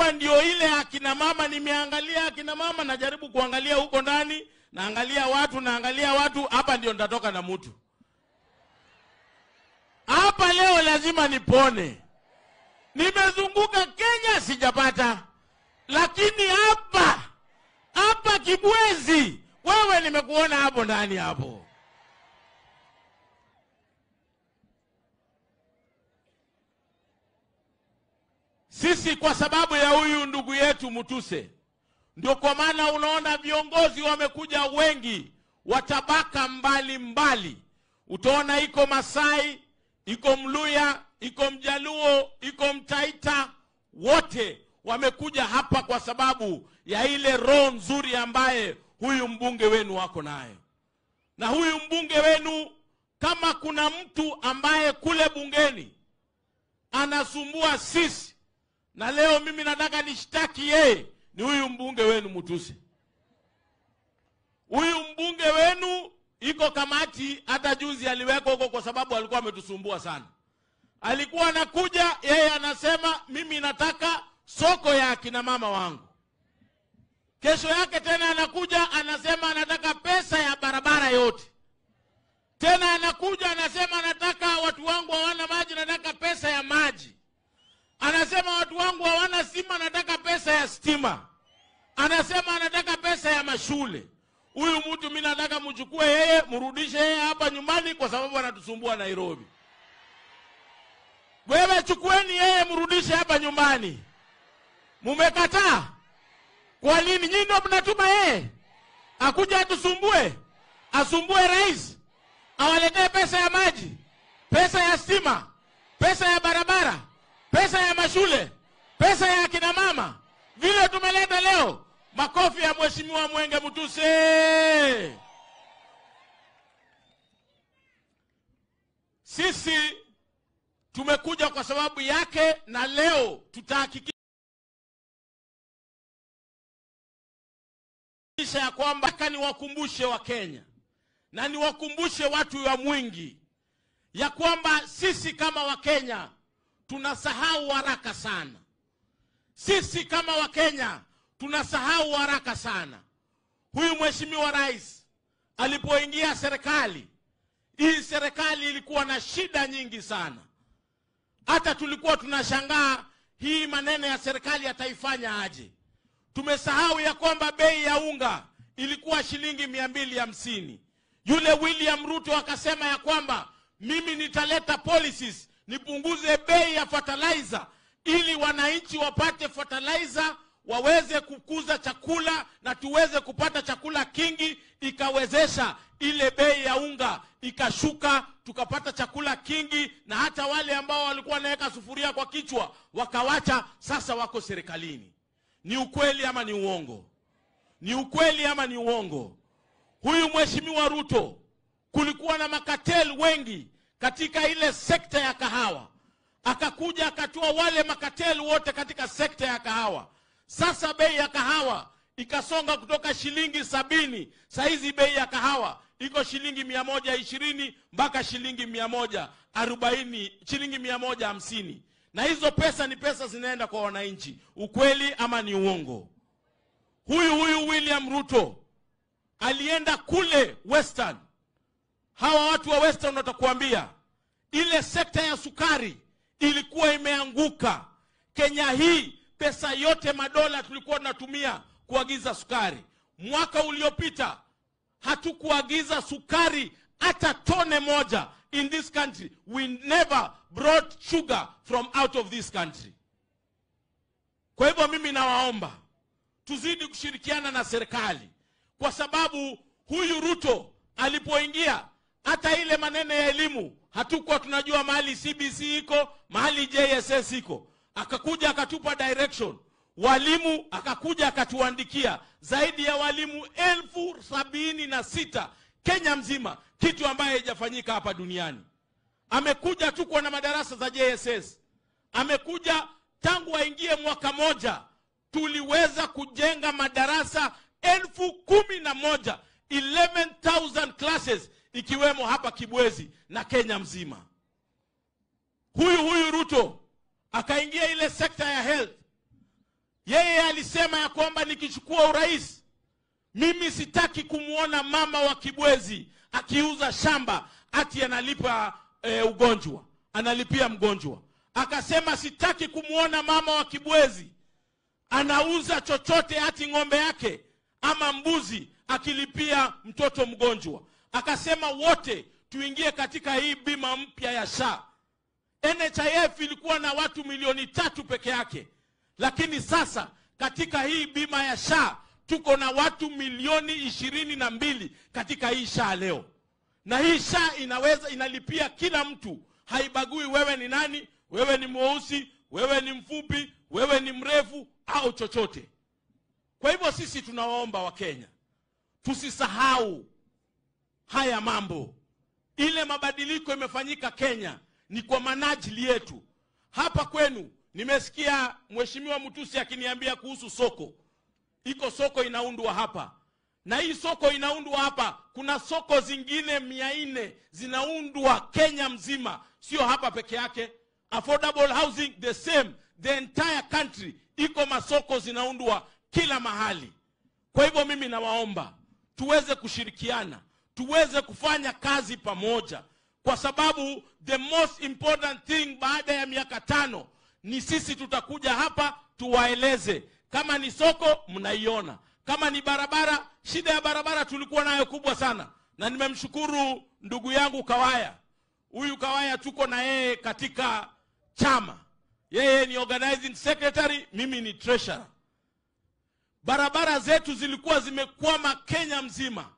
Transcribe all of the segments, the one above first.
hapa ndio ile akina mama, nimeangalia akina mama, najaribu kuangalia huko ndani, naangalia watu, hapa ndio nitatoka na mtu. Hapa leo lazima nipone. Nimezunguka Kenya sijapata. Lakini hapa Kibwezi, wewe nimekuona hapo ndani hapo. Sisi kwa sababu ya huyu ndugu yetu Mutuse, ndio kwa maana unaona viongozi wamekuja wengi wa tabaka mbali. Utaona iko Masai, iko Mluya, iko Mjaluo, iko Mtaita, wote wamekuja hapa kwa sababu ya ile roho nzuri ambaye huyu mbunge wenu wako nayo. Na huyu mbunge wenu, kama kuna mtu ambaye kule bungeni anasumbua sisi, na leo mimi nataka nishtaki yeye, ni huyu mbunge wenu Mutuse. Huyu mbunge wenu iko kamati, hata juzi aliweka huko kwa sababu alikuwa ametusumbua sana. Alikuwa anakuja, yeye anasema mimi nataka soko ya akina mama wangu. Kesho yake tena anakuja anasema anataka pesa ya barabara yote. Tena anakuja anasema anataka watu wangu hawana maji, nataka pesa ya maji. Anasema watu wangu hawana stima, nataka pesa ya stima. Anasema anataka pesa ya mashule. Huyu mtu mimi nataka mchukue yeye, mrudishe yeye hapa nyumbani kwa sababu anatusumbua Nairobi. Wewe chukueni yeye mrudishe hapa nyumbani. Mumekataa? Kwa nini? Nyinyi ndio mnatuma yeye akuja atusumbue, asumbue rais, awaletee pesa ya maji, pesa ya stima, pesa ya barabara, pesa ya mashule, pesa ya akina mama. Vile tumeleta leo. Makofi ya Mheshimiwa Mwenge Mutuse. Sisi tumekuja kwa sababu yake, na leo tutahakikisha ya kwamba niwakumbushe wa Kenya na niwakumbushe watu wa Mwingi ya kwamba sisi kama wa Kenya tunasahau haraka sana. Sisi kama wa Kenya tunasahau haraka sana. Huyu Mheshimiwa Rais alipoingia serikali, hii serikali ilikuwa na shida nyingi sana. Hata tulikuwa tunashangaa hii maneno ya serikali ataifanya aje. Tumesahau ya kwamba bei ya unga ilikuwa shilingi 250. Yule William Ruto akasema ya kwamba mimi nitaleta policies nipunguze bei ya fertilizer ili wananchi wapate fertilizer, waweze kukuza chakula na tuweze kupata chakula kingi. Ikawezesha ile bei ya unga ikashuka, tukapata chakula kingi, na hata wale ambao walikuwa wanaweka sufuria kwa kichwa wakawacha, sasa wako serikalini. Ni ukweli ama ni uongo? Ni ukweli ama ni uongo? Huyu Mheshimiwa Ruto, kulikuwa na makatel wengi katika ile sekta ya kahawa. Akakuja akatoa wale makatel wote katika sekta ya kahawa. Sasa bei ya kahawa ikasonga kutoka shilingi 70, saizi bei ya kahawa iko shilingi 120 mpaka shilingi 140, shilingi 150. Na hizo pesa ni pesa zinaenda kwa wananchi. Ukweli ama ni uongo? Huyu William Ruto alienda kule Western. Hawa watu wa Western watakuambia ile sekta ya sukari ilikuwa imeanguka. Kenya hii pesa yote madola tulikuwa tunatumia kuagiza sukari. Mwaka uliopita hatukuagiza sukari hata tone moja. In this country, we never brought sugar from out of this country. Kwa hivyo mimi nawaomba tuzidi kushirikiana na serikali, kwa sababu huyu Ruto alipoingia, hata ile maneno ya elimu hatukuwa tunajua mahali CBC iko, mahali JSS iko. Akakuja akatupa direction. Walimu akakuja akatuandikia zaidi ya walimu 76,000 Kenya mzima, kitu ambaye haijafanyika hapa duniani. Amekuja tuko na madarasa za JSS. Amekuja tangu aingie mwaka moja tuliweza kujenga madarasa 11,000, 11,000 classes, ikiwemo hapa Kibwezi na Kenya mzima. Huyu Ruto akaingia ile sekta ya health. Yeye alisema ya kwamba nikichukua urais, mimi sitaki kumuona mama wa Kibwezi akiuza shamba ati analipa ugonjwa, analipia mgonjwa. Akasema sitaki kumuona mama wa Kibwezi anauza chochote ati ng'ombe yake ama mbuzi akilipia mtoto mgonjwa. Akasema wote tuingie katika hii bima mpya ya SHA. NHIF ilikuwa na watu 3 peke yake, lakini sasa katika hii bima ya SHA tuko na watu 22 katika hii SHA leo. Na hii SHA inalipia kila mtu, haibagui wewe ni nani, wewe ni mweusi, wewe ni mfupi, wewe ni mrefu au chochote. Kwa hivyo sisi tunawaomba Wakenya tusisahau haya mambo. Ile mabadiliko imefanyika Kenya ni kwa manajili yetu. Hapa kwenu nimesikia Mheshimiwa Mutusi akiniambia kuhusu soko. Iko soko inaundwa hapa. Na hii soko inaundwa hapa, kuna soko zingine 400 zinaundwa Kenya mzima, sio hapa peke yake. Affordable housing the same, the entire country iko masoko zinaundwa kila mahali. Kwa hivyo mimi nawaomba tuweze kushirikiana, tuweze kufanya kazi pamoja, kwa sababu the most important thing baada ya miaka 5 ni sisi tutakuja hapa tuwaeleze. Kama ni soko mnaiona, kama ni barabara, shida ya barabara tulikuwa nayo kubwa sana, na nimemshukuru ndugu yangu Kawaya. Huyu Kawaya tuko na yeye katika chama, yeye ni organizing secretary, mimi ni treasurer. Barabara zetu zilikuwa zimekwama Kenya mzima.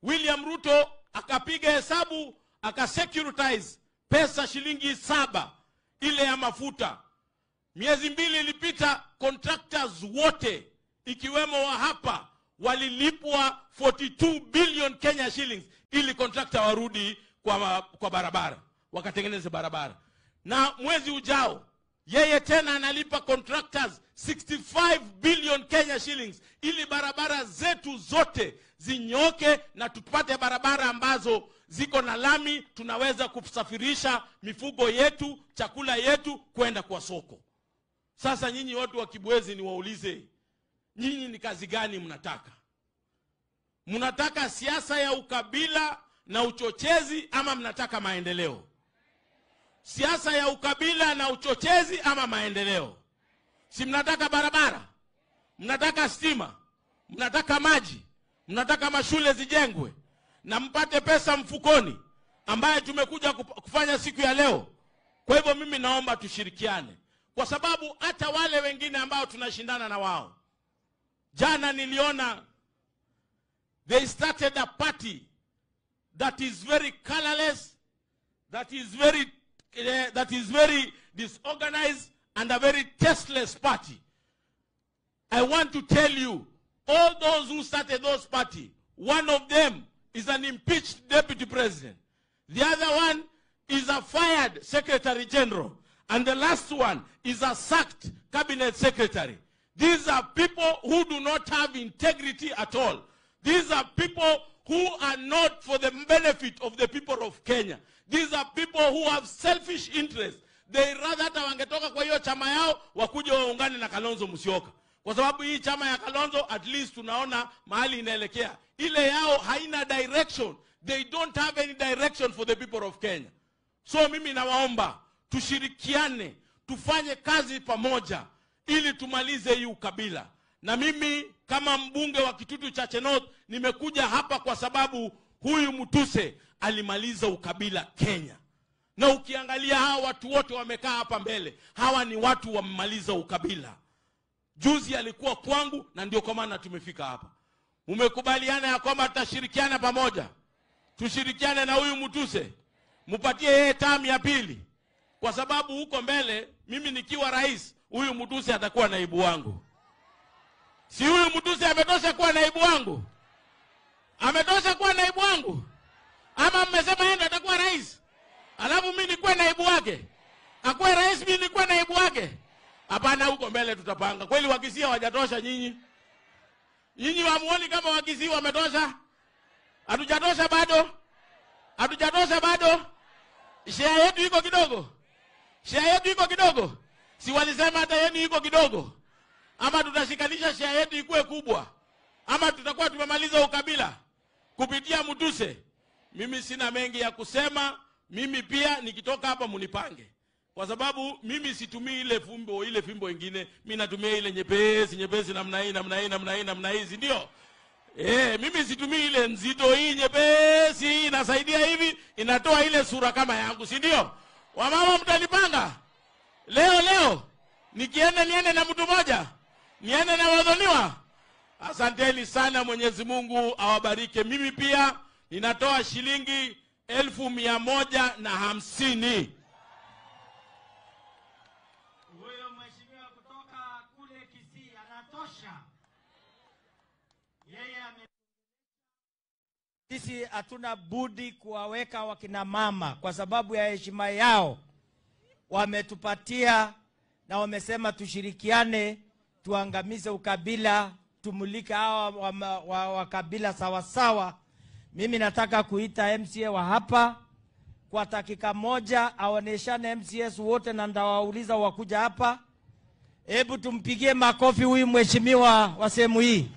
William Ruto akapiga hesabu, akasecuritize pesa shilingi 7 ile ya mafuta. Miezi 2 ilipita, contractors wote ikiwemo wa hapa walilipwa 42 billion Kenya shillings ili contractor warudi kwa barabara, wakatengeneze barabara. Na mwezi ujao yeye tena analipa contractors 65 billion Kenya shillings ili barabara zetu zote zinyoke na tupate barabara ambazo ziko na lami, tunaweza kusafirisha mifugo yetu, chakula yetu kwenda kwa soko. Sasa nyinyi watu wa Kibwezi niwaulize, nyinyi ni kazi gani mnataka? Mnataka siasa ya ukabila na uchochezi ama mnataka maendeleo? Siasa ya ukabila na uchochezi ama maendeleo? Si mnataka barabara, mnataka stima, mnataka maji, mnataka mashule zijengwe na mpate pesa mfukoni ambaye tumekuja kufanya siku ya leo. Kwa hivyo mimi naomba tushirikiane, kwa sababu hata wale wengine ambao tunashindana na wao, jana niliona they started a party that is very colorless, that is very disorganized and a very tasteless party. I want to tell you, all those who started those party, one of them is an impeached deputy president. The other one is a fired secretary general. And the last one is a sacked cabinet secretary. These are people who do not have integrity at all. These are people who are not for the benefit of the people of Kenya. These are people who have selfish interests. They rather hata wangetoka kwa hiyo chama yao wakuje waungane na Kalonzo Musyoka. Kwa sababu hii chama ya Kalonzo at least tunaona mahali inaelekea. Ile yao haina direction. They don't have any direction for the people of Kenya. So mimi nawaomba tushirikiane, tufanye kazi pamoja ili tumalize hii ukabila. Na mimi kama mbunge wa Kitutu Chache North nimekuja hapa kwa sababu huyu Mutuse alimaliza ukabila Kenya. Na ukiangalia hawa watu wote wamekaa hapa mbele, hawa ni watu wamemaliza ukabila. Juzi alikuwa kwangu na ndio kwa maana tumefika hapa. Umekubaliana ya kwamba tutashirikiana pamoja. Tushirikiane na huyu Mutuse, mupatie yeye term ya 2. Kwa sababu huko mbele mimi nikiwa rais, huyu Mutuse atakuwa naibu wangu. Si huyu Mutuse ametosha kuwa naibu wangu? Ametosha kuwa naibu wangu? Ama mmesema yeye atakuwa rais, alafu mimi nikuwe naibu wake? Akuwe rais mimi nikuwe naibu wake? Hapana, huko mbele tutapanga. Kweli Wakisia hawajatosha nyinyi? Nyinyi wamuoni kama Wakisia wametosha? Hatujatosha bado? Hatujatosha bado? Share yetu iko kidogo? Share yetu iko kidogo? Si walisema hata yenu iko kidogo? ama tutashikanisha share yetu ikuwe kubwa, ama tutakuwa tumemaliza ukabila kupitia Mutuse? Mimi sina mengi ya kusema. Mimi pia nikitoka hapa munipange, kwa sababu mimi situmii ile fimbo ingine. Mimi natumia ile nyepesi namna hii, si ndio? Mimi situmii ile nzito. Hii nyepesi inasaidia hivi, inatoa ile sura kama yangu, si ndio? Wamama mtanipanga leo niende na mtu mmoja, niende na wadhoniwa? Asanteni sana, Mwenyezi Mungu awabariki. Mimi pia ninatoa shilingi 150. Huyo mheshimiwa kutoka kule Kisii anatosha. Sisi hatuna budi kuwaweka wakina mama kwa sababu ya heshima yao. Wametupatia na wamesema tushirikiane, tuangamize ukabila, tumulike hawa wa kabila sawa sawa. Mimi nataka kuita MCA wa hapa kwa dakika moja aoneshane MCS wote, na ndawauliza wakuja hapa. Hebu tumpigie makofi huyu mheshimiwa wa sehemu hii.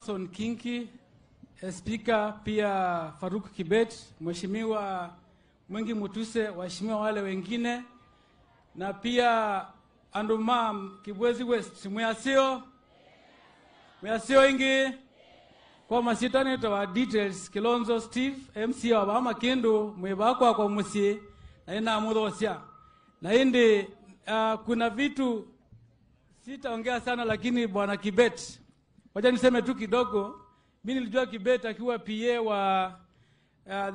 Son Kinki, Speaker, pia Faruk Kibet, Mheshimiwa Mwengi Mutuse, waheshimiwa wale wengine, na pia Andumam Kibwezi West, mwasio ingi kwa masitani tawa details Kilonzo Steve MC wa Bama Kindu mwebakwa kwa musi na ina mudhosia na indi kuna vitu sitaongea sana, lakini bwana Kibet, wacha niseme tu kidogo. Mimi nilijua Kibet akiwa PA wa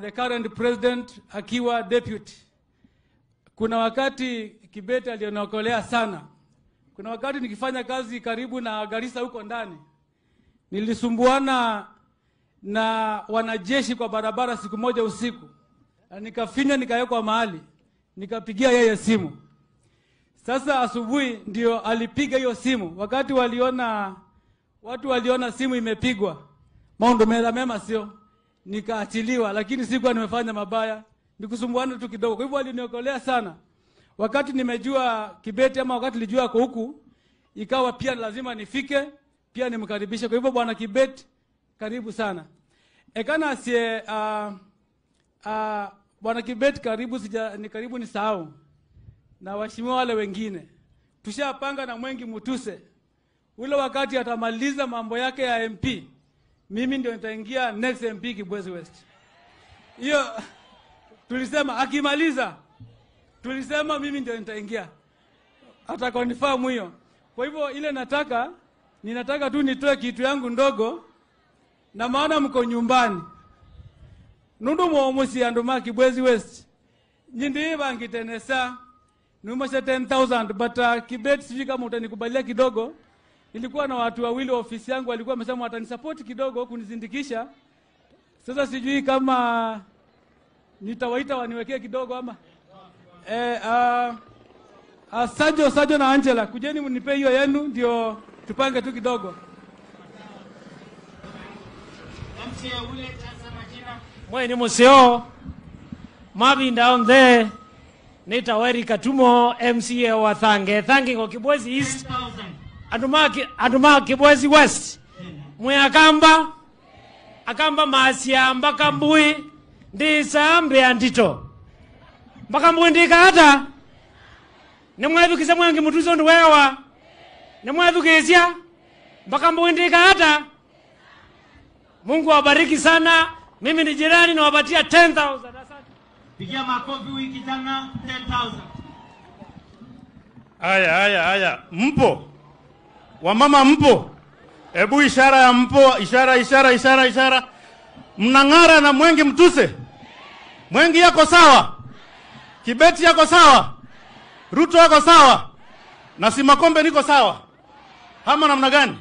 the current president, akiwa deputy. Kuna wakati Kibet alionakolea sana. Kuna wakati nikifanya kazi karibu na Garissa huko ndani, nilisumbuana na wanajeshi kwa barabara siku moja usiku. Nikafinya nikawekwa mahali, nikapigia yeye simu. Sasa asubuhi ndio alipiga hiyo simu. Wakati watu waliona simu imepigwa, maondo mema sio, nikaachiliwa, lakini sikuwa nimefanya mabaya, nikusumbuana tu kidogo. Kwa hivyo aliniokolea sana. Wakati nimejua Kibet ama wakati nilijua kwa huku, ikawa pia lazima nifike, pia nimkaribishe. Kwa hivyo bwana Kibet, karibu sana. Ekana sie bwana Kibet, karibu nisahau. Na waheshimiwa wale wengine, tushapanga na Mwengi Mutuse. Ule wakati atamaliza mambo yake ya MP, mimi ndio nitaingia next MP Kibwezi West. Hiyo tulisema akimaliza, tulisema mimi ndio nitaingia. Hata confirm hiyo. Kwa hivyo ile ninataka tu nitoe kitu yangu ndogo, na maana mko nyumbani. Nundu muomusi anduma Kibwezi West. Nyindi bangitenesa numasha 10,000, but Kibet sijui kama utanikubalia kidogo. Nilikuwa na watu wawili ofisi yangu walikuwa wamesema watanisupport kidogo kunizindikisha. Sasa sijui kama nitawaita waniwekee kidogo ama Sajo na Angela, kujeni mnipe hiyo yenu ndio tupange tu kidogo. MCA ule chasa majina. Mweni museo Mavi down there. Nita Weri Katumo, MCA wa Thangi kwa Kibwezi East. 10,000. Aduma Kibwezi West. Mwe akamba masia mpaka mbui ndisa mbe ndito. Mpaka mbui ndika hata. Nemwethukisa Mwengi Mutuse ndu wewa. Nemwethukisia mpaka mbui ndika hata. Mungu awabariki sana. Mimi ni jirani na wapatia 10,000. Pigia makofi wiki jana 10,000. Aya. Mpo? Wamama mpo? Hebu ishara ya mpo, ishara. Mnang'ara na Mwengi Mutuse? Mwengi yako sawa? Kibeti yako sawa? Ruto yako sawa? Na Simakombe niko sawa? Hama namna gani?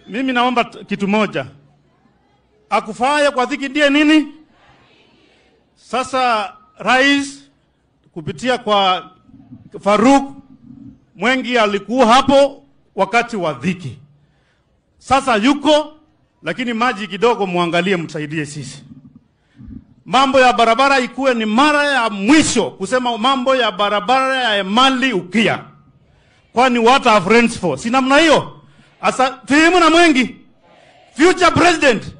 Mimi naomba kitu moja. Akufaya kwa dhiki ndiye nini? Sasa rais kupitia kwa Faruk, Mwengi alikuwa hapo wakati wa dhiki. Sasa yuko lakini maji kidogo muangalie, msaidie sisi. Mambo ya barabara ikuwe ni mara ya mwisho kusema mambo ya barabara ya Emali Ukia. Kwani what are friends for? Si namna hiyo. Asa timu na Mwengi, future president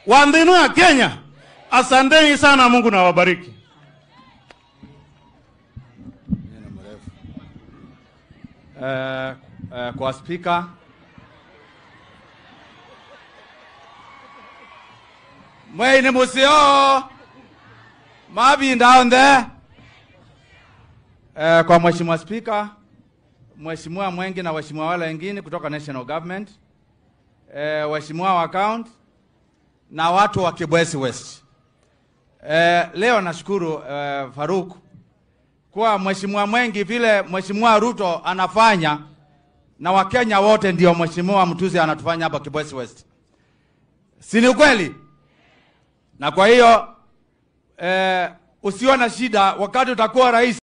wa ndino ya Kenya. Asanteni sana, Mungu na wabariki. Kwa speaker, Mwaine musio mabinda onde. Kwa mheshimiwa speaker, Mheshimiwa Mwengi na waheshimiwa wale wengine kutoka national government, waheshimiwa wa county na watu wa Kibwezi West. Leo nashukuru Faruk kwa Mheshimiwa Mwengi vile Mheshimiwa Ruto anafanya na Wakenya wote ndio Mheshimiwa Mutuse anatufanya hapa Kibwezi West. Si ni kweli? Na kwa hiyo usiwe na shida wakati utakuwa rais,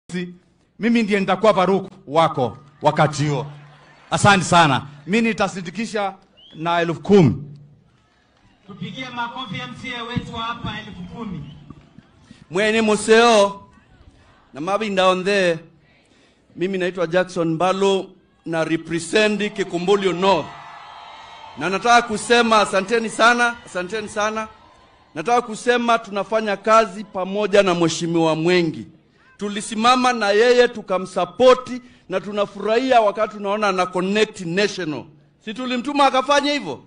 mimi ndiye nitakuwa Faruk wako wakati huo. Asante sana. Mimi nitasindikisha na 10,000. Tupigie makofi MCA wetu hapa 10,000. Mwenye museo na mabinda ondhe. Mimi naitwa Jackson Mbalo na represent Kikumbulio North. Na nataka kusema asanteni sana, asanteni sana. Nataka kusema tunafanya kazi pamoja na Mheshimiwa Mwengi. Tulisimama na yeye tukamsupporti na tunafurahia wakati tunaona ana connect national. Si tulimtuma akafanya hivyo?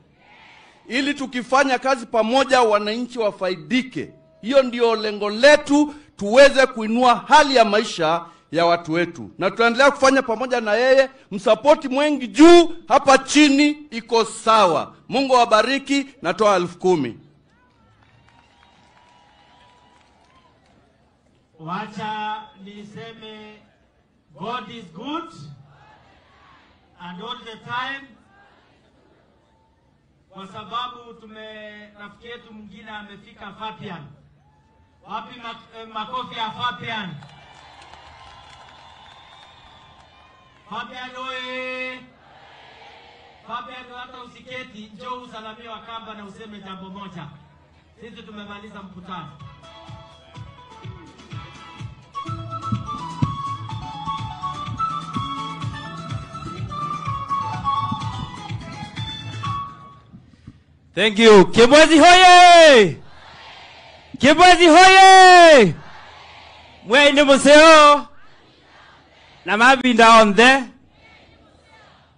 Ili tukifanya kazi pamoja wananchi wafaidike. Hiyo ndio lengo letu, tuweze kuinua hali ya maisha ya watu wetu. Na tutaendelea kufanya pamoja na yeye, msapoti Mwengi juu, hapa chini iko sawa. Mungu awabariki, natoa 10,000. Wacha niseme God is good and all the time, kwa sababu rafiki yetu mwingine amefika Fabian. Wapi makofi ya Fabian? Fabian oye! Fabian, hata usiketi, njoo usalamie Wakamba na useme jambo moja. Sisi tumemaliza mkutano. Thank you. Kibwezi hoye! Kibwezi hoye! Mwaine museo na mabinda ondhe.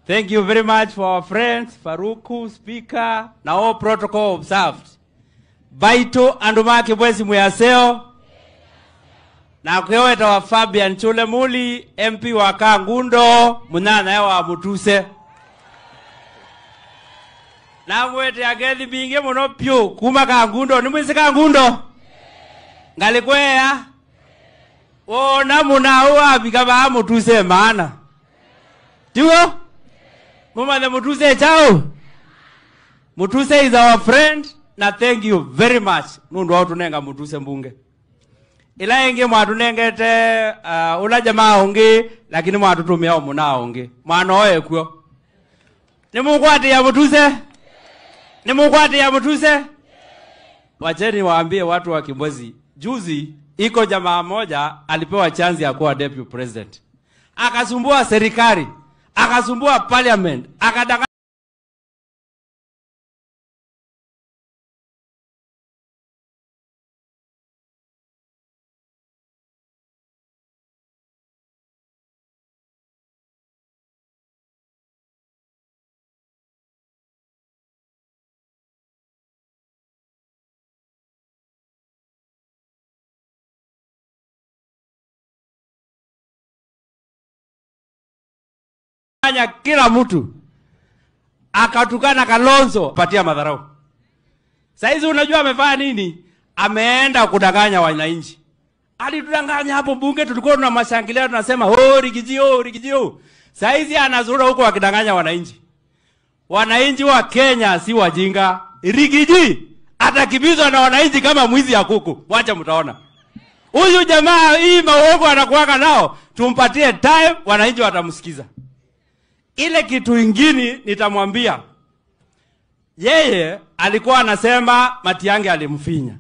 Thank you very much for our friends, Faruku, speaker, na all protocol observed. Baito anduma Kibwezi muyaseo. Na kweweta wa Fabian Chule Muli, MP wa Kangundo, munana ya wa Mutuse. Na mwete agethi binge muno pyo kuma Kangundo, ni mwisi Kangundo? Ngalikwea? Na muna uwa bikaba Mutuse maana. Tiyo? Muma the Mutuse chao? Mutuse is our friend, na thank you very much. Nundu wao tunenga Mutuse mbunge. Ila inge mwatunengete ula jamaa onge, lakini mwatutumia omuna onge. Mwana oe kuyo. Ni mukwati ya Mutuse? Ni mukwati ya Mutuse? Wacheni waambie watu wa Kibwezi. Juzi, iko jamaa moja alipewa chance ya kuwa deputy president. Akasumbua serikali, akasumbua parliament, akadanganya kila mtu. Akatukana Kalonzo, patia madharau. Saizi unajua amefanya nini? Ameenda kudanganya wananchi. Alitudanganya hapo bunge, tulikuwa tuna mashangilia tunasema rigijio rigijio. Saizi anazurura huko akidanganya wananchi. Wananchi wa Kenya si wajinga. Rigiji atakibizwa na wananchi kama mwizi ya kuku. Wacha mtaona. Huyu jamaa hii maovu anakuwaka nao, tumpatie time, wananchi watamsikiza. Ile kitu ingine nitamwambia, yeye alikuwa anasema Matiang'i alimfinya.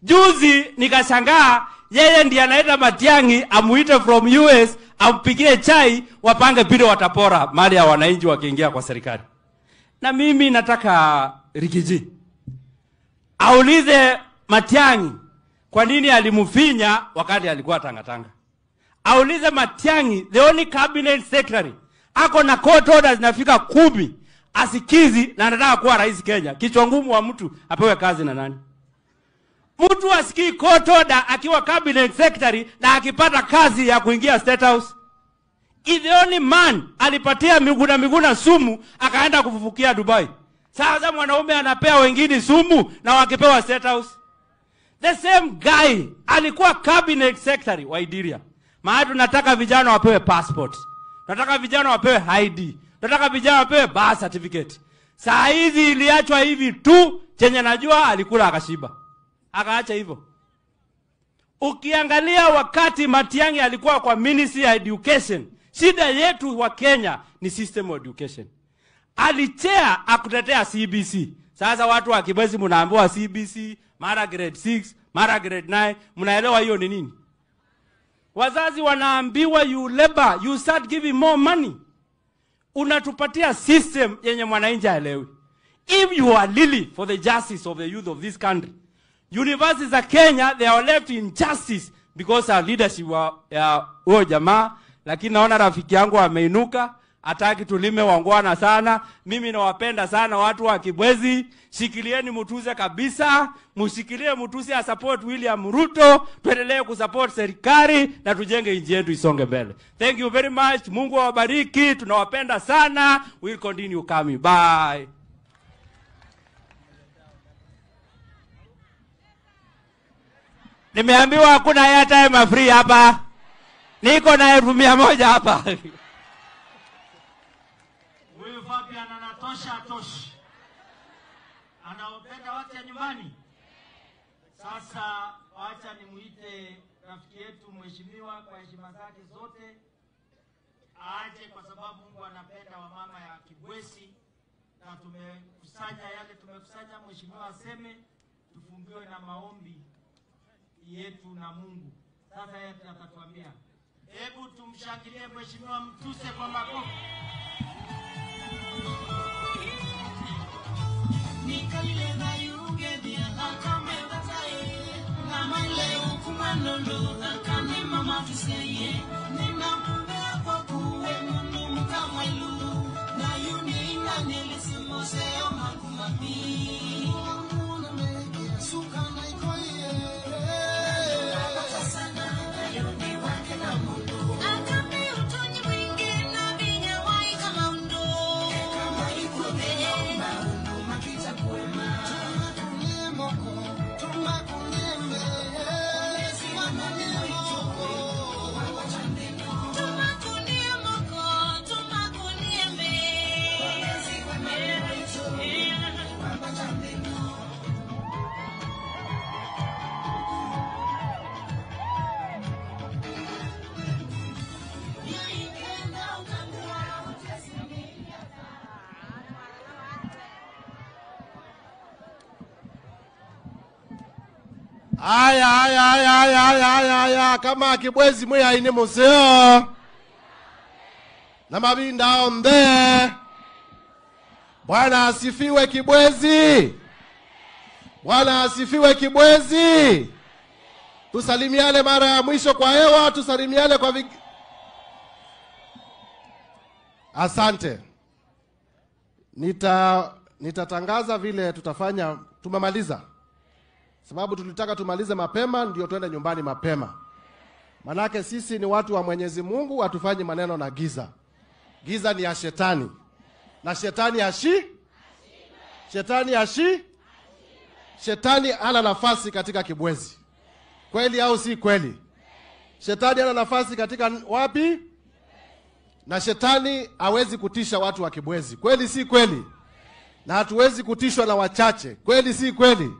Juzi nikashangaa yeye ndiye anaita Matiang'i amuite from US ampigie chai wapange pile watapora mali ya wananchi wakiingia kwa serikali. Na mimi nataka Rigiji aulize Matiang'i kwa nini alimfinya wakati alikuwa Tangatanga. Aulize Matiang'i, the only cabinet secretary ako na court orders zinafika 10 asikizi na anataka kuwa rais Kenya. Kichwa ngumu wa mtu apewe kazi na nani? Mtu asikii court order akiwa cabinet secretary na akipata kazi ya kuingia State House. Is the only man alipatia Miguna sumu akaenda kufufukia Dubai. Sasa mwanaume anapea wengine sumu na wakipewa State House. The same guy alikuwa cabinet secretary wa Idiria. Maana tunataka vijana wapewe passport. Tunataka vijana wapewe ID. Tunataka vijana wapewe birth certificate. Saa hizi iliachwa hivi tu, chenye najua alikula akashiba. Akaacha hivyo. Ukiangalia wakati Matiang'i alikuwa kwa Ministry ya Education, shida yetu wa Kenya ni system of education. Alichea akutetea CBC. Sasa watu wa Kibwezi mnaambiwa CBC, mara grade 6, mara grade 9, mnaelewa hiyo ni nini? Wazazi wanaambiwa you labor, you start giving more money. Unatupatia system yenye mwananchi haelewi. If you are really for the justice of the youth of this country, universities of Kenya, they are left in justice because our leadership ya huyo jamaa. Lakini naona rafiki yangu ameinuka, hataki tulime wangwana sana. Mimi nawapenda sana watu wa Kibwezi. Shikilieni Mutuse kabisa. Mushikilie Mutuse ya support William Ruto. Tuendelee kusupport serikali na tujenge nchi yetu isonge mbele. Thank you very much. Mungu awabariki. Tunawapenda sana. We'll continue coming. Bye. Nimeambiwa hakuna airtime free hapa. Niko na 1,100 hapa. Huyu Fabian anatosha atoshi. Anaopenda watu ya nyumbani. Sasa wacha nimuite rafiki yetu mheshimiwa kwa heshima zake zote. Aje kwa sababu Mungu anapenda wamama ya Kibwezi na tumekusanya yale tumekusanya, mheshimiwa aseme tufungiwe na maombi yetu na Mungu. Sasa yeye atatuambia. Hebu tumshangilie mheshimiwa Mtuse kwa makofi. Nikale na yuge dia akamenda tae na male ukumanondo akane mama tuseye ninakumbea kwa kuwe mungu kama ilu na yuni na nilisimo seo makumami na mege suka na ikoye sana yuni wake na mungu akame utoni mwingi na binya wai kama undo kama ikume Aya, kama Kibwezi mwe ine museo. Na mabinda onde. Bwana asifiwe Kibwezi. Bwana asifiwe Kibwezi. Tusalimiane mara ya mwisho kwa hewa, tusalimiane kwa Asante. Nitatangaza vile tutafanya, tumemaliza. Sababu tulitaka tumalize mapema ndio tuende nyumbani mapema. Manake sisi ni watu wa Mwenyezi Mungu, hatufanyi maneno na giza. Giza ni ya shetani. Na shetani Shetani Shetani hana nafasi katika Kibwezi. Kweli au si kweli? Shetani hana nafasi katika wapi? Na shetani hawezi kutisha watu wa Kibwezi. Kweli si kweli? Na hatuwezi kutishwa na wachache. Kweli si kweli?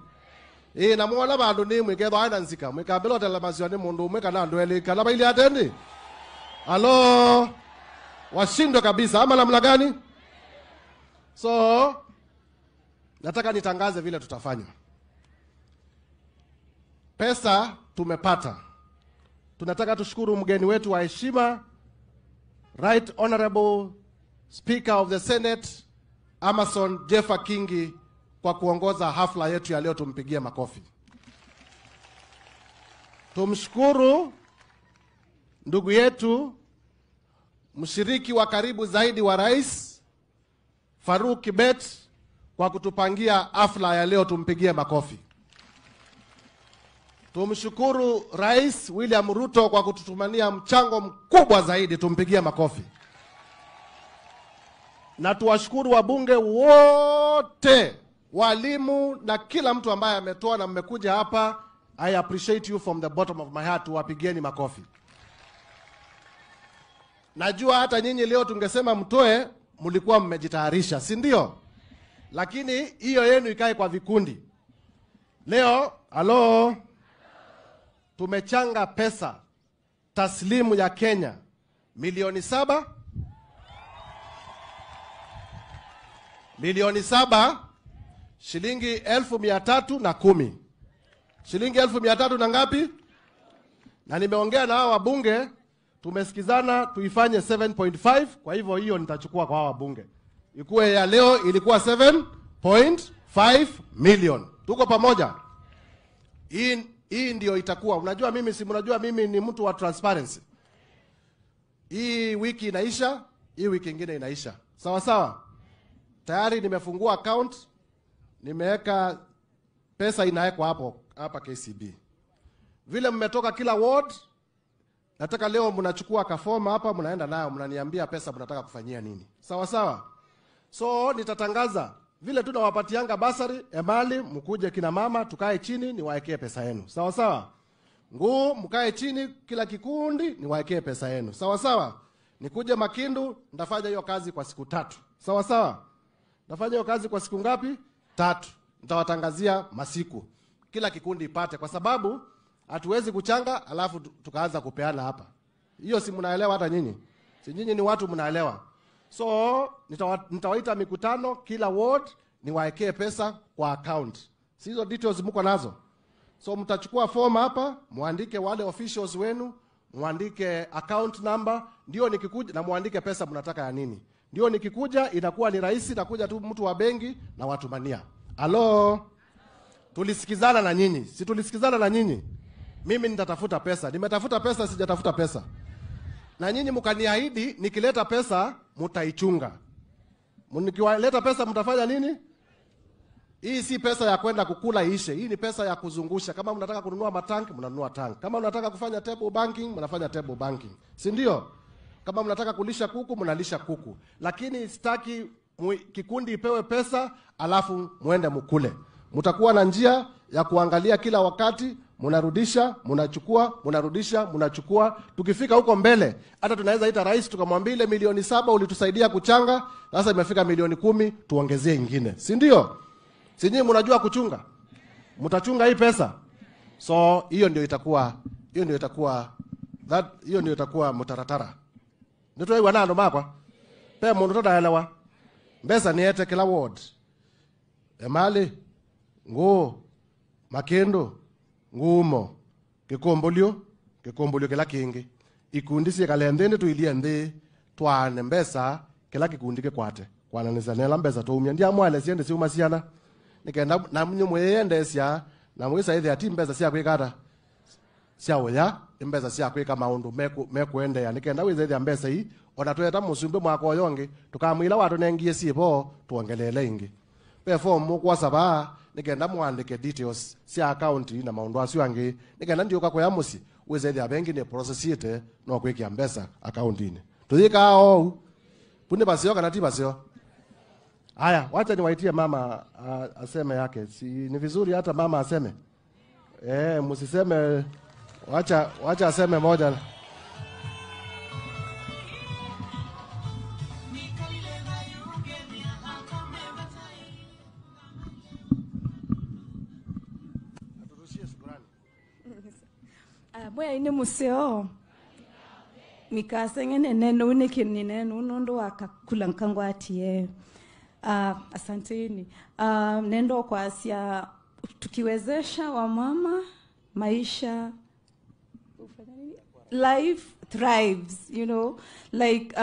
Na mwana bandu ni mwike dwaina nzika. Mwikabelo telemazioni mundu mwika na ndueli. Kalaba ili atendi? Halo? Washindo kabisa. Ama namna gani? So, nataka nitangaze vile tutafanya. Pesa tumepata. Tunataka tushukuru mgeni wetu wa heshima, Right Honorable Speaker of the Senate Amason Jeffa Kingi, kwa kuongoza hafla yetu ya leo. Tumpigie makofi. Tumshukuru ndugu yetu mshiriki wa karibu zaidi wa rais Faruk Kibet kwa kutupangia hafla ya leo. Tumpigie makofi. Tumshukuru Rais William Ruto kwa kututumania mchango mkubwa zaidi. Tumpigie makofi. Na tuwashukuru wabunge wote, walimu na kila mtu ambaye ametoa na mmekuja hapa. I appreciate you from the bottom of my heart. Tuwapigieni makofi. Najua hata nyinyi leo tungesema mtoe, mlikuwa mmejitayarisha, si ndio? Lakini hiyo yenu ikae kwa vikundi. Leo, tumechanga pesa taslimu ya Kenya milioni 7 shilingi 1,310. Shilingi 1,300 na ngapi? Na nimeongea na hao wabunge, tumesikizana tuifanye 7.5. Kwa hivyo hiyo nitachukua kwa hao wabunge. Ikuwe ya leo ilikuwa 7.5 million. Tuko pamoja? Hii ndio itakuwa. Unajua mimi mnajua mimi ni mtu wa transparency. Hii wiki inaisha, hii wiki nyingine inaisha. Sawa sawa? Tayari nimefungua account, nimeweka pesa inawekwa hapa KCB. Vile mmetoka kila ward, nataka leo mnachukua kafoma hapa, mnaenda nayo, mnaniambia pesa mnataka kufanyia nini. Sawa sawa? So nitatangaza vile tunawapatianga basari Emali, mkuje kina mama tukae chini niwaekee pesa yenu. Sawa sawa? Nguu mkae chini kila kikundi niwaekee pesa yenu. Sawa sawa? Nikuje Makindu nitafanya hiyo kazi kwa siku 3. Sawa sawa? Nitafanya hiyo kazi kwa siku ngapi? 3. Nitawatangazia masiku. Kila kikundi ipate, kwa sababu hatuwezi kuchanga alafu tukaanza kupeana hapa. Hiyo si mnaelewa hata nyinyi? Si nyinyi ni watu mnaelewa. So nitawaita mikutano kila ward niwaekee pesa kwa account. Si hizo details mko nazo? So mtachukua form hapa, muandike wale officials wenu, muandike account number, ndio nikikuja na muandike pesa mnataka ya nini. Ndio nikikuja inakuwa ni rahisi, nakuja tu mtu wa benki na watumania. Tulisikizana na nyinyi. Si tulisikizana na nyinyi? Mimi nitatafuta pesa. Nimetafuta pesa, sijatafuta pesa. Na nyinyi mkaniahidi nikileta pesa mtaichunga. Nikiwaleta pesa mtafanya nini? Hii si pesa ya kwenda kukula ishe. Hii ni pesa ya kuzungusha. Kama mnataka kununua matanki, mnanunua tank. Kama mnataka kufanya table banking, mnafanya table banking. Si ndio? Kama mnataka kulisha kuku, mnalisha kuku. Lakini sitaki kikundi ipewe pesa alafu muende mkule. Mtakuwa na njia ya kuangalia kila wakati, mnarudisha, mnachukua, mnarudisha, mnachukua. Tukifika huko mbele, hata tunaweza ita rais tukamwambia ile milioni 7 ulitusaidia kuchanga, sasa imefika milioni 10, tuongezee nyingine. Si ndio? Si nyinyi mnajua kuchunga? Mtachunga hii pesa. So hiyo ndio itakuwa mtaratara. Ndio hiyo wanando makwa. Pe mundu todaelewa. Mbesa niete kila ward. Emali, Nguu, Makindu, Ngumo, Kikumbulio kila kingi. Ikundi si kalendeni tuilie ndi twane mbesa kila kikundi kwate. Kwana nisanela mbesa tuumya ndia mwale siende si umasiana. Nikenda na mnyumwende sia na mwisa ile ati mbesa sia kwikata. Sia oya mbesa sia kwika maundu mekuende ya nikenda wize ile mbesa hii onatweta musumbe mwako yonge tukamwila watu nengie sipo tuongelele ingi. Pe form mukwa saba nikenda mwandike details sia account na maundu asio ange nikenda ndio kako ya musi wize ile bengi ne process yete no kwikia mbesa account ine. Tuthika hao punde basio kana ti basio. Haya, wacha niwaitie mama aseme yake. Si ni vizuri hata mama aseme. Msiseme wacha aseme moja. Aturushie shukrani. Bwe ine museo. Mikasengene neno unikinine nundu wakakula nkangwatiye. Asanteni. Nendo kwa Asia, tukiwezesha wamama maisha, life thrives, you know, like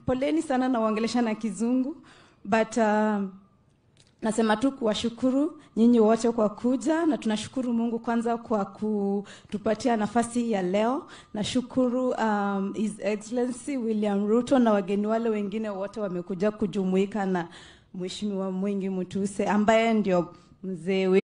poleni sana na uongelesha na kizungu, but nasema tu kuwashukuru nyinyi wote kwa kuja, na tunashukuru Mungu kwanza kwa kutupatia nafasi ya leo. Nashukuru His Excellency William Ruto na wageni wale wengine wote wamekuja kujumuika na Mheshimiwa Mwengi Mutuse ambaye ndio mzee.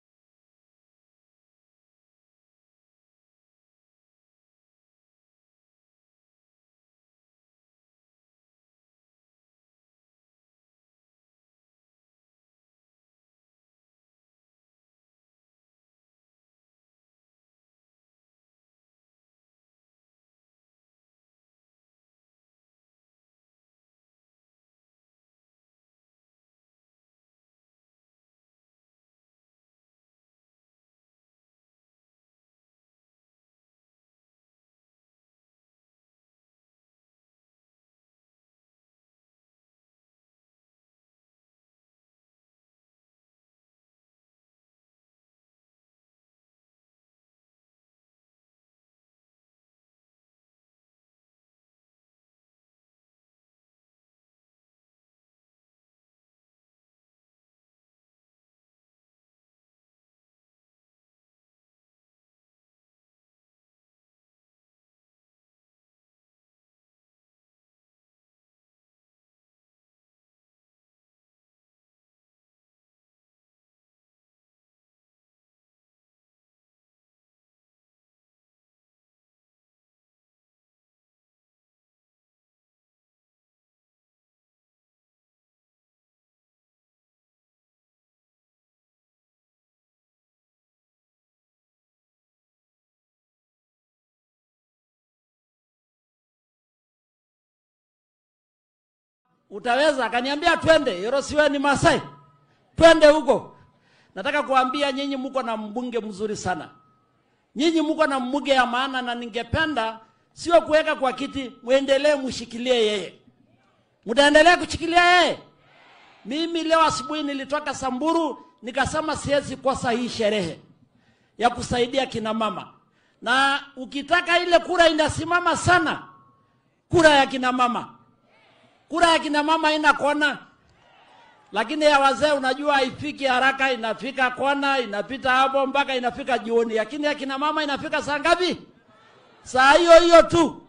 Utaweza? Akaniambia twende, yoro siwe ni Masai. Twende huko. Nataka kuambia nyinyi mko na mbunge mzuri sana. Nyinyi mko na mbunge ya maana, na ningependa sio kuweka kwa kiti, muendelee mshikilie yeye. Mtaendelea kushikilia yeye. Mimi leo asubuhi nilitoka Samburu nikasema siwezi kosa hii sherehe ya kusaidia kina mama. Na ukitaka ile kura inasimama sana, kura ya kina mama. Kura ya kina mama ina kona. Lakini ya wazee unajua haifiki haraka, inafika kona, inapita hapo mpaka inafika jioni. Lakini ya kina mama inafika saa ngapi? Saa hiyo tu.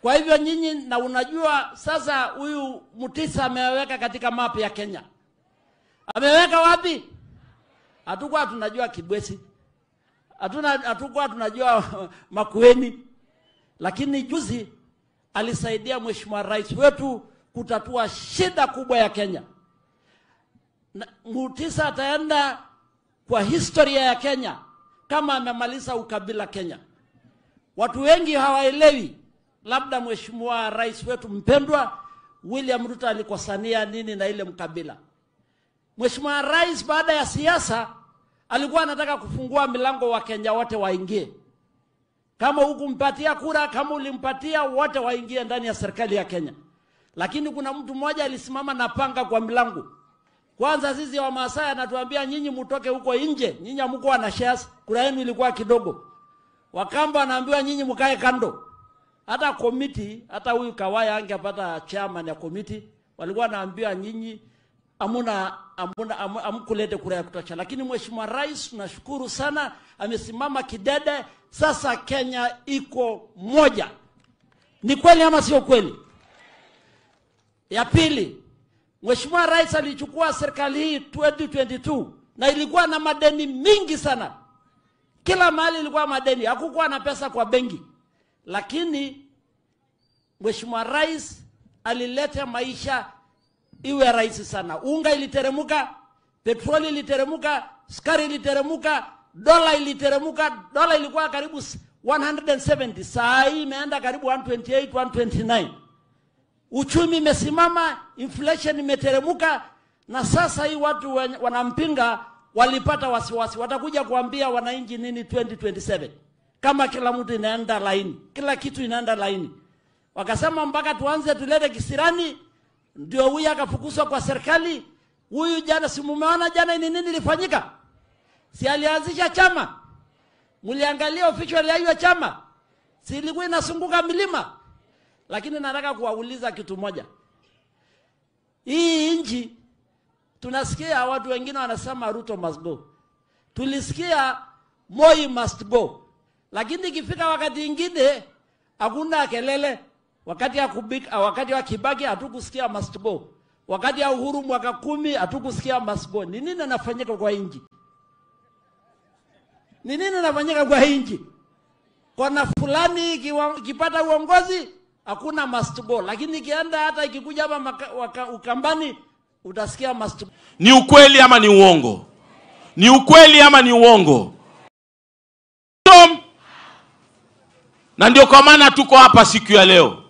Kwa hivyo nyinyi, na unajua sasa huyu Mutisa ameweka katika map ya Kenya. Ameweka wapi? Hatukuwa tunajua Kibwezi. Hatukuwa tunajua Makueni. Lakini juzi alisaidia Mheshimiwa Rais wetu kutatua shida kubwa ya Kenya. Mutisa ataenda kwa historia ya Kenya kama amemaliza ukabila Kenya. Watu wengi hawaelewi, labda Mheshimiwa Rais wetu mpendwa William Ruto alikosania nini na ile mkabila. Mheshimiwa Rais baada ya siasa alikuwa anataka kufungua milango wa Kenya wote waingie. Kama hukumpatia kura, kama ulimpatia, wote waingie ndani ya serikali ya Kenya. Lakini kuna mtu mmoja alisimama na panga kwa milango. Kwanza sisi wa Maasai anatuambia nyinyi mtoke huko nje, nyinyi hamkuwa na shares, kura yenu ilikuwa kidogo. Wakamba anaambiwa nyinyi mkae kando. Hata committee, hata huyu Kawaya angepata chairman ya committee, walikuwa wanaambiwa nyinyi amkulete kura ya kutosha. Lakini Mheshimiwa Rais tunashukuru sana, amesimama kidede. Sasa Kenya iko moja. Ni kweli ama sio kweli? Ya pili, Mheshimiwa Rais alichukua serikali hii 2022 na ilikuwa na madeni mingi sana. Kila mahali ilikuwa madeni, hakukuwa na pesa kwa benki. Lakini Mheshimiwa Rais alileta maisha iwe rahisi sana. Unga iliteremuka, petroli iliteremuka, sukari iliteremuka, dola iliteremuka. Dola ilikuwa karibu 170, saa hii imeenda karibu 128, 129. Uchumi imesimama, inflation imeteremuka, na sasa hii watu wanampinga walipata wasiwasi. Watakuja kuambia wananchi nini 2027? Kama kila mtu inaenda laini, kila kitu inaenda laini. Wakasema mpaka tuanze tulete kisirani, ndio huyu akafukuzwa kwa serikali, Huyu jana, si mumeona jana ni nini ilifanyika? Si alianzisha chama? Muliangalia official ya hiyo chama? Si ilikuwa inasunguka milima? Lakini nataka kuwauliza kitu moja. Hii nchi tunasikia watu wengine wanasema Ruto must go. Tulisikia Moi must go. Lakini ikifika wakati mwingine hakuna kelele. Wakati wa Kibaki hatukusikia must go. Wakati ya Uhuru mwaka 10 hatukusikia must go. Ni nini inafanyika kwa nchi? Ni nini inafanyika kwa nchi? Kona fulani ikipata uongozi hakuna must go, lakini ikienda hata ikikuja hapa Ukambani utasikia must go. Ni ukweli ama ni uongo? Ni ukweli ama ni uongo? Na ndio kwa maana tuko hapa siku ya leo.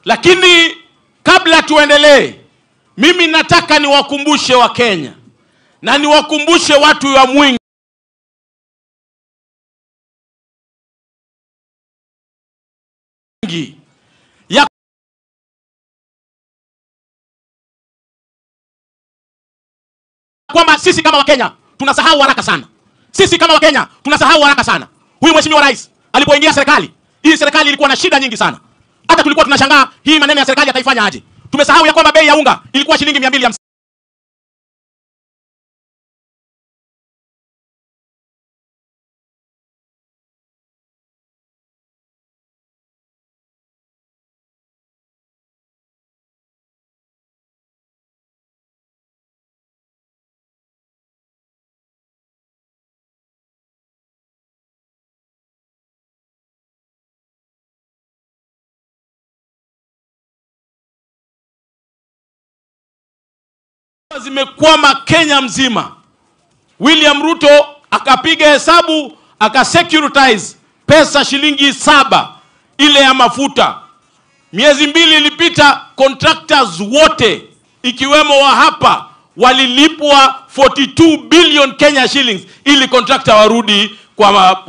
Lakini kabla tuendelee, mimi nataka niwakumbushe wa Kenya na niwakumbushe watu wa Mwingi ya kwamba sisi kama Wakenya tunasahau haraka sana. Sisi kama Wakenya tunasahau haraka sana. Huyu mheshimiwa rais alipoingia serikali, hii serikali ilikuwa na shida nyingi sana. Hata tulikuwa tunashangaa hii maneno ya serikali ataifanya aje. Tumesahau ya kwamba bei ya unga ilikuwa shilingi 250. Zimekwama Kenya mzima. William Ruto akapiga hesabu, akasecuritize pesa shilingi 7 ile ya mafuta. Miezi 2 ilipita, contractors wote ikiwemo wa hapa walilipwa 42 billion Kenya shillings ili contractor warudi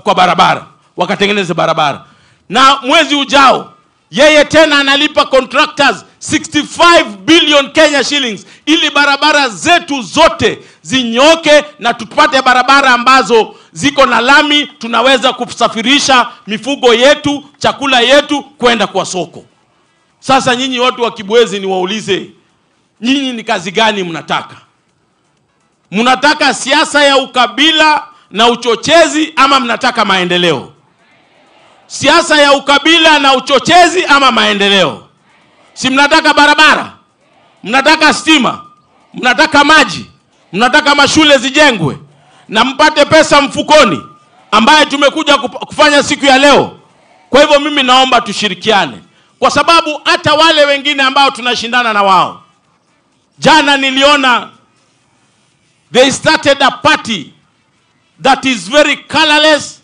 kwa barabara, wakatengeneze barabara. Na mwezi ujao yeye tena analipa contractors 65 billion Kenya shillings ili barabara zetu zote zinyoke na tupate barabara ambazo ziko na lami, tunaweza kusafirisha mifugo yetu, chakula yetu kwenda kwa soko. Sasa nyinyi watu wa Kibwezi niwaulize, nyinyi ni kazi gani mnataka? Mnataka siasa ya ukabila na uchochezi ama mnataka maendeleo? Siasa ya ukabila na uchochezi ama maendeleo? Si mnataka barabara? Mnataka stima? Mnataka maji? Mnataka mashule zijengwe na mpate pesa mfukoni ambaye tumekuja kufanya siku ya leo? Kwa hivyo mimi naomba tushirikiane, kwa sababu hata wale wengine ambao tunashindana na wao, jana niliona they started a party that is very colorless,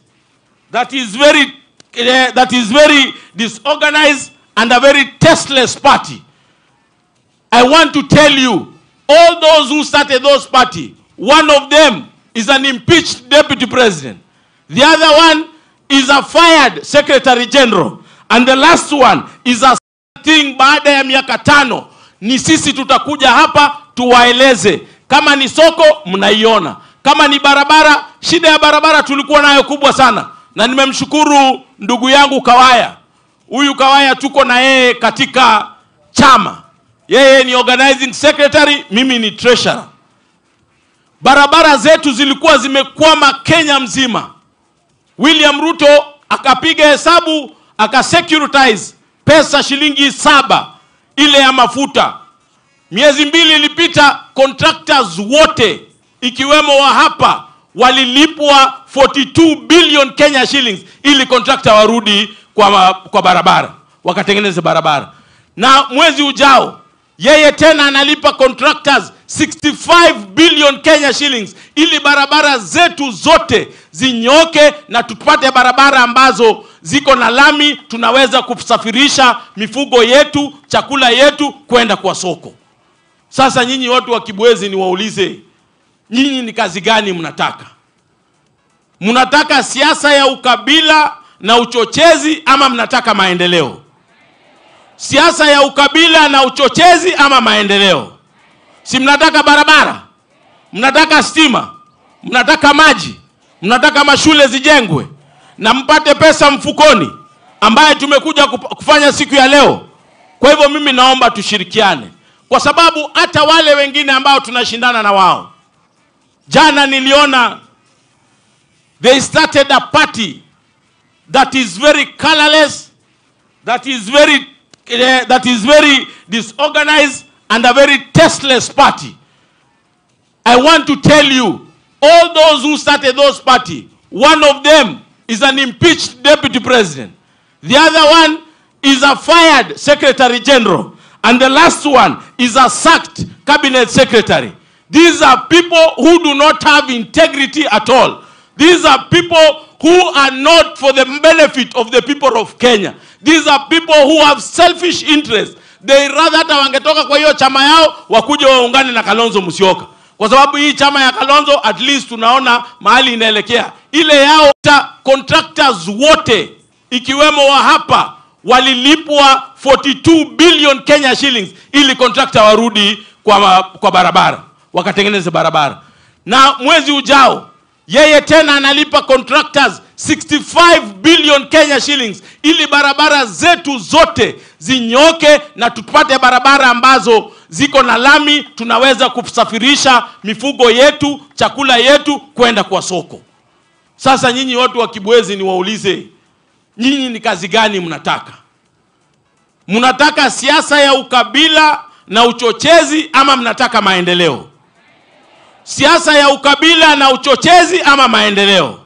that is very disorganized and a very tasteless party. I want to tell you, all those who started those party, one of them is an impeached deputy president. The other one is a fired secretary general. And the last one is a thing baada ya miaka 5. Ni sisi tutakuja hapa tuwaeleze. Kama ni soko mnaiona. Kama ni barabara, shida ya barabara tulikuwa nayo kubwa sana. Na nimemshukuru ndugu yangu Kawaya. Huyu Kawaya tuko na yeye katika chama. Yeye ni organizing secretary, mimi ni treasurer. Barabara zetu zilikuwa zimekwama Kenya mzima. William Ruto akapiga hesabu, akasecuritize pesa shilingi 7 ile ya mafuta. Miezi 2 ilipita, contractors wote ikiwemo wa hapa walilipwa 42 billion Kenya shillings ili contractor warudi kwa barabara, wakatengeneze barabara. Na mwezi ujao yeye tena analipa contractors 65 billion Kenya shillings ili barabara zetu zote zinyoke na tupate barabara ambazo ziko na lami, tunaweza kusafirisha mifugo yetu, chakula yetu kwenda kwa soko. Sasa nyinyi watu wa Kibwezi niwaulize, nyinyi ni kazi gani mnataka? Mnataka siasa ya ukabila na uchochezi ama mnataka maendeleo? Siasa ya ukabila na uchochezi ama maendeleo? Si mnataka barabara, mnataka stima, mnataka maji, mnataka mashule zijengwe na mpate pesa mfukoni ambaye tumekuja kufanya siku ya leo. Kwa hivyo mimi naomba tushirikiane, kwa sababu hata wale wengine ambao tunashindana na wao, jana niliona they started a party that is very colorless, that is very disorganized and a very tasteless party. I want to tell you, all those who started those party, one of them is an impeached deputy president. The other one is a fired secretary general. And the last one is a sacked cabinet secretary. These are people who do not have integrity at all. These are people who are not for the benefit of the people of Kenya. These are people who have selfish interests. They rather hata wangetoka kwa hiyo chama yao wakuje waungane na Kalonzo Musyoka. Kwa sababu hii chama ya Kalonzo at least tunaona mahali inaelekea. Ile yao contractors wote ikiwemo wa hapa walilipwa 42 billion Kenya shillings ili contractor warudi kwa barabara, wakatengeneze barabara. Na mwezi ujao yeye tena analipa contractors 65 billion Kenya shillings ili barabara zetu zote zinyoke na tupate barabara ambazo ziko na lami, tunaweza kusafirisha mifugo yetu, chakula yetu kwenda kwa soko. Sasa nyinyi watu wa Kibwezi niwaulize, nyinyi ni kazi gani mnataka? Mnataka siasa ya ukabila na uchochezi ama mnataka maendeleo? Siasa ya ukabila na uchochezi ama maendeleo?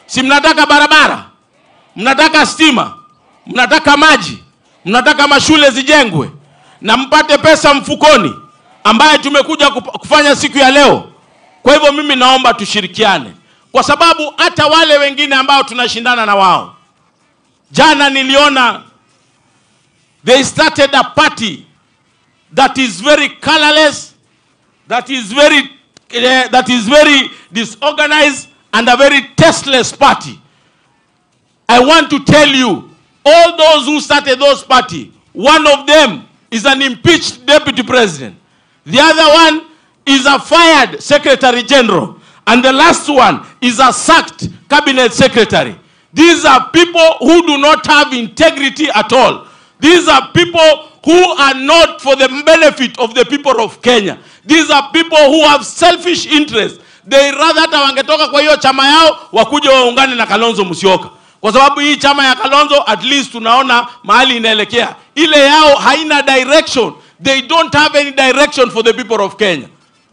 Si mnataka barabara, mnataka stima, mnataka maji, mnataka mashule zijengwe na mpate pesa mfukoni ambaye tumekuja kufanya siku ya leo. Kwa hivyo mimi naomba tushirikiane, kwa sababu hata wale wengine ambao tunashindana na wao, jana niliona they started a party that is very colorless, that is very disorganized and a very tasteless party. I want to tell you, all those who started those party, one of them is an impeached deputy president. The other one is a fired secretary general. And the last one is a sacked cabinet secretary. These are people who do not have integrity at all. These are people who are not for the benefit of the people of Kenya. These are people who have selfish interests. They rather hata wangetoka kwa hiyo chama yao wakuje waungane na Kalonzo Musyoka. Kwa sababu hii chama ya Kalonzo at least tunaona mahali inaelekea. Ile yao haina direction. They don't have any direction for the people of Kenya.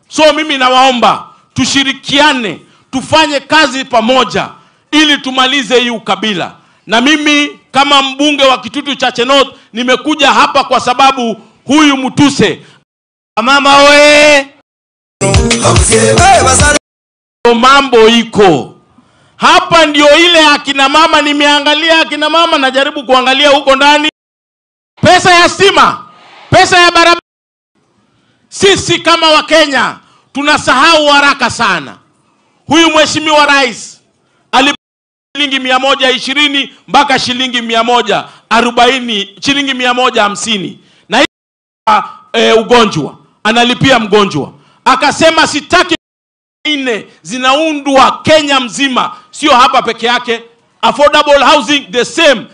So mimi nawaomba tushirikiane, tufanye kazi pamoja ili tumalize hii ukabila. Na mimi kama mbunge wa Kitutu Chache North nimekuja hapa kwa sababu huyu Mutuse mama we mambo iko hapa, ndio ile akina mama. Nimeangalia akina mama, najaribu kuangalia huko ndani, pesa ya stima, pesa ya barabara. Sisi kama Wakenya tunasahau haraka sana. Huyu mheshimiwa rais alipa shilingi 120 mpaka shilingi 140, shilingi 150 na ugonjwa analipia mgonjwa. Akasema sitaki nne zinaundwa Kenya mzima, sio hapa peke yake. Affordable housing the same.